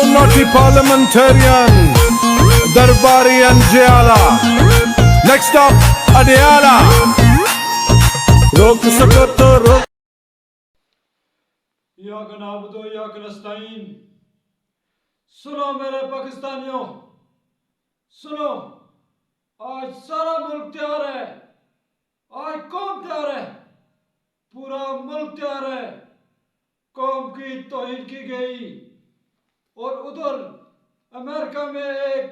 naughty parliamentarian, Darbari and Jayala. Next up, Adiala. रोक सको तो रोक। या गनाबदो या गनस्ताइन, सुनो मेरे पाकिस्तानियों, सुनो। आज सारा मुल्क तैयार है, आज कौम तैयार है, पूरा मुल्क तैयार है। कौम की तौहीन की गई और उधर अमेरिका में एक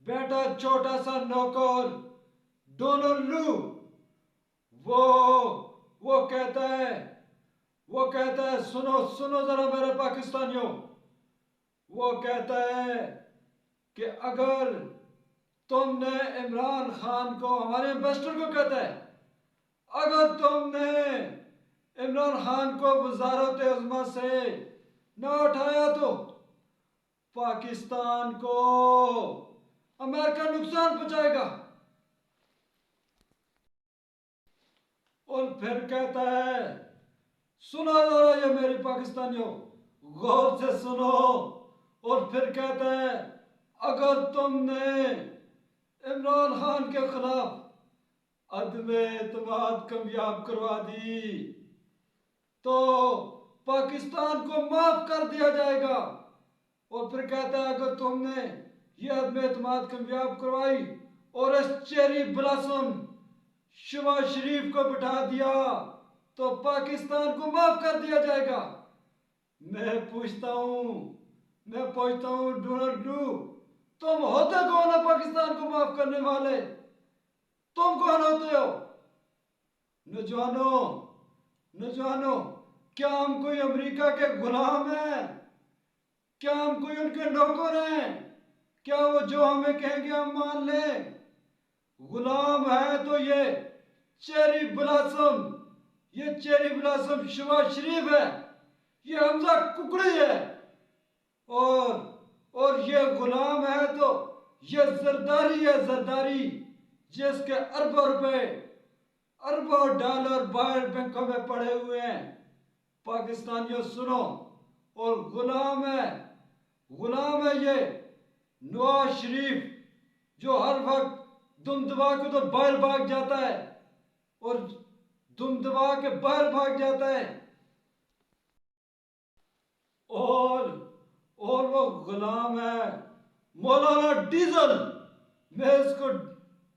बैठा छोटा सा नौकर डोनाल्ड लू, वो कहता है सुनो सुनो जरा मेरे पाकिस्तानियों। वो कहता है कि अगर तुमने इमरान खान को, हमारे एम्बेसडर को कहता है, अगर तुमने इमरान खान को वज़ारत उज़्मा से न उठाया तो पाकिस्तान को अमेरिका नुकसान पहुंचाएगा। और फिर कहता है, सुनो जरा ये मेरे पाकिस्तानियों, गौर से सुनो। और फिर कहता है, अगर तुमने इमरान खान के खिलाफ अदम एतमाद कामयाब करवा दी तो पाकिस्तान को माफ कर दिया जाएगा। और फिर कहता है, अगर तुमने ये अदम एतमाद कामयाब करवाई और इस चेरी ब्लॉसम शहबाज शरीफ को बिठा दिया तो पाकिस्तान को माफ कर दिया जाएगा। मैं पूछता हूं डोनाल्ड लू, तुम होते कौन हो पाकिस्तान को माफ करने वाले? तुम कौन होते हो? नौजवानों, क्या हम कोई अमेरिका के गुलाम हैं? क्या हम कोई उनके नौकर हैं? क्या वो जो हमें कहेंगे हम मान लें? गुलाम है तो ये चेरी ब्लॉसम शहबाज शरीफ है, ये हमजा कुकड़ी है। और ये गुलाम है तो ये जरदारी जिसके अरबों रुपए, अरबों डॉलर बाहर बैंकों में पड़े हुए हैं। पाकिस्तानियों सुनो, और गुलाम है ये नवाज शरीफ, जो हर वक्त दुम दबा के तो बाहर भाग जाता है और दुम दबा के बाहर भाग जाता है। और वो गुलाम है मौलाना डीजल। मैं इसको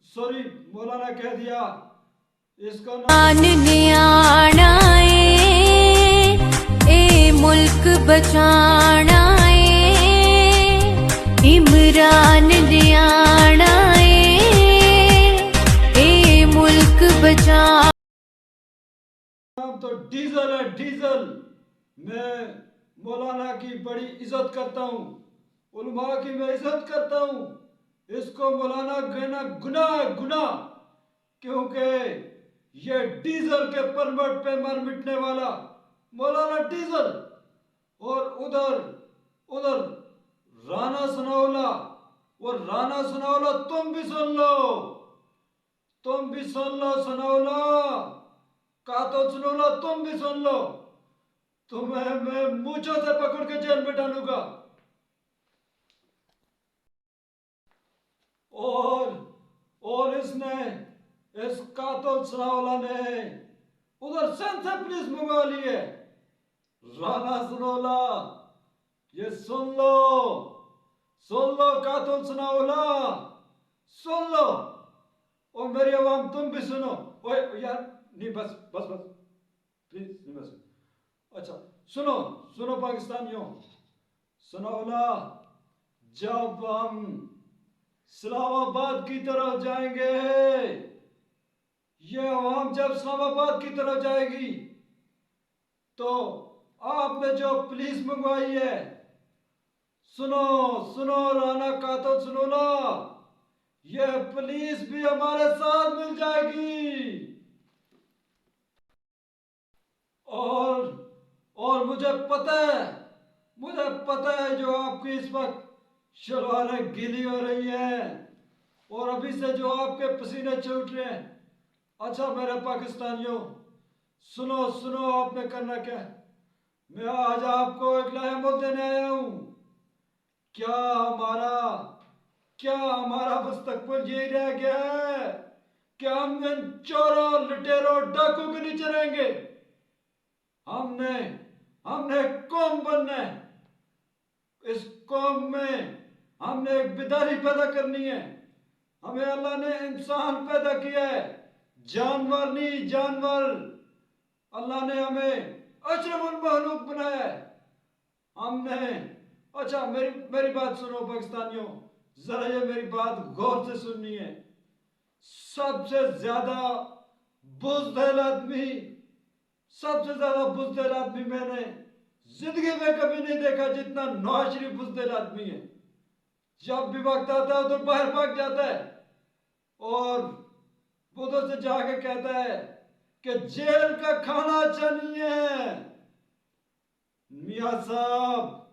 सॉरी मौलाना कह दिया, इसका नाम ए मुल्क बचाना इमरान दियाना ए मुल्क बचा। नाम तो डीजल है, डीजल। मैं मौलाना की बड़ी इज्जत करता हूँ, उलमा की मैं इज्जत करता हूँ। इसको मौलाना कहना गुनाह, क्योंकि ये डीजल के परमिट पे मर मिटने वाला मौलाना डीजल। और उधर राना सनाउल्लाह, वो राना सनाउल्लाह तुम भी सुन लो सनाउल्लाह, कातो सनाउल्लाह तुम भी सुन लो। तुम्हें मैं मूंछों से पकड़ के जेल में डालूंगा। और इस कातल सनाउल्लाह ने उधर सिंध से पुलिस मंगवा ली है। राना सनाउल्लाह, ये सुन लो कातल सनाउल्लाह, सुन लो। और मेरी आवाम तुम भी सुनो। ओए यार नहीं, बस प्लीज नहीं, बस। अच्छा सुनो पाकिस्तानियों, सनाउल्लाह, जब हम इस्लामाबाद की तरफ जाएंगे, ये आवाम जब इस्लामाबाद की तरफ जाएगी तो आपने जो पुलिस मंगवाई है, सुनो राना कातो सनाउल्लाह, ये पुलिस भी हमारे साथ मिल जाएगी। और मुझे पता है जो आपकी इस वक्त शलवारें गीली हो रही हैं और अभी से जो आपके पसीने छूट रहे हैं। अच्छा मेरे पाकिस्तानियों, सुनो आपने करना क्या है। मैं आज आपको एक लाहमत देने आया हूँ। क्या हमारा मुस्तकबिल यही रह गया है? क्या हम इन चोरों लुटेरों डाकू के नीचे रहेंगे? हमने एक कौम बनना है। इस कौम में हमने एक बेदारी पैदा करनी है। हमें अल्लाह ने इंसान पैदा किया है, जानवर नहीं जानवर। अल्लाह ने हमें अशरफुल मखलूक बनाया है। अच्छा मेरी बात सुनो पाकिस्तानियों, जरा ये मेरी बात गौर से सुननी है। सबसे ज्यादा बुज़दिल आदमी मैंने जिंदगी में कभी नहीं देखा जितना नवाज शरीफ बुज़दिल आदमी है। जब भी वक्त आता है तो बाहर भाग जाता है और बुद्धों से जाके कहता है कि जेल का खाना अच्छा नहीं है। मियाँ साहब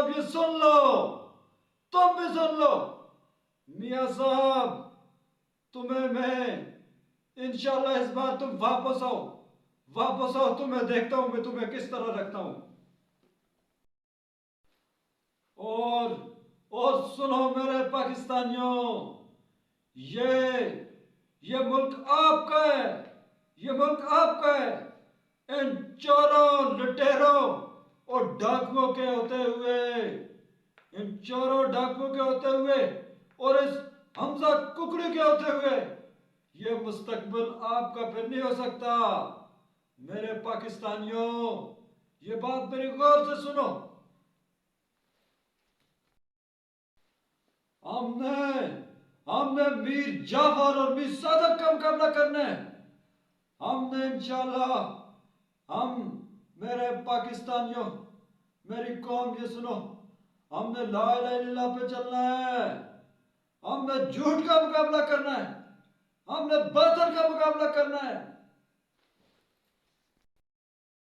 ये सुन लो, तुम भी सुन लो। मियाँ साहब, तुम्हें मैं इंशाल्लाह इस बार तुम वापस आओ, तुम्हें देखता हूं मैं तुम्हें किस तरह रखता हूं। और सुनो मेरे पाकिस्तानियों, ये मुल्क आपका है, ये मुल्क आपका है। इन चोरों लुटेरों और डाकुओं के होते हुए और इस हमजा कुकड़ी के होते हुए ये मुस्तकबिल आपका फिर नहीं हो सकता। मेरे पाकिस्तानियों, ये बात मेरी गौर से सुनो। हमने मीर जाफर और मीर सादक का मुकाबला करना है। हमने इंशाल्लाह, मेरे पाकिस्तानियों, मेरी कौम ये सुनो, हमने ला इलाहा इल्लल्लाह पे चलना है। हमने झूठ का मुकाबला करना है, हमने बातिल का मुकाबला करना है।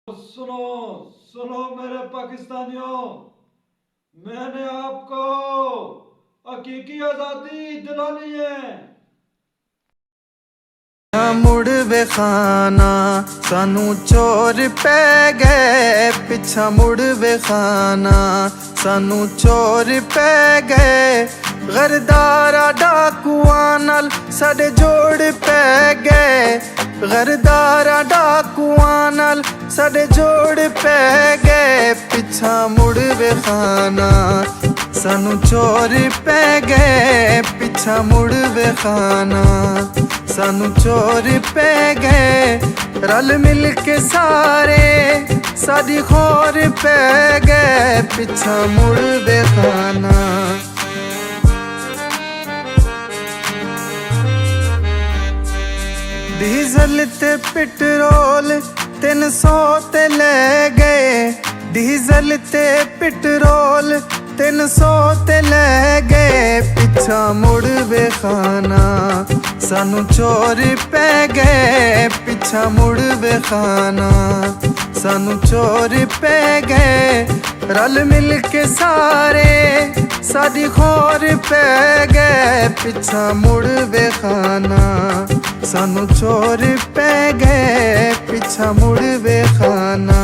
सुनो मेरे पाकिस्तानियों, मैंने आपको हकीकी आजादी दिलानी है। मुड़ वेखाना सानू चोर पै गए, पिछा मुड़ वेखाना सानू चोर पै गए। गरदारा डाकुआं नाल साडे जोड़ पै गए, गरदारा डाकुआं नाल साडे जोड़ पै गए। पिछा मुड़ वेखाना सानू चोर पै गए, पिछा मुड़ वेखाना सानू चोर पै गए। रल मिल के सारे साडी खोर पै गए, पिछा मुड़ वेखाना। डीजल ते पेट्रोल 300 ते ले गए, डीजल ते पेट्रोल 300 ते ले गए। पिछा मुड़ वेखाना सानू चोर पै गए, पिछा मुड़ वेखाना सानू चोर पै गए। रल मिल के सारे साडी खोर पै गए, पिछा मुड़ वेखाना सानू चोर पै गए, पिछा मुड़ वेखाना।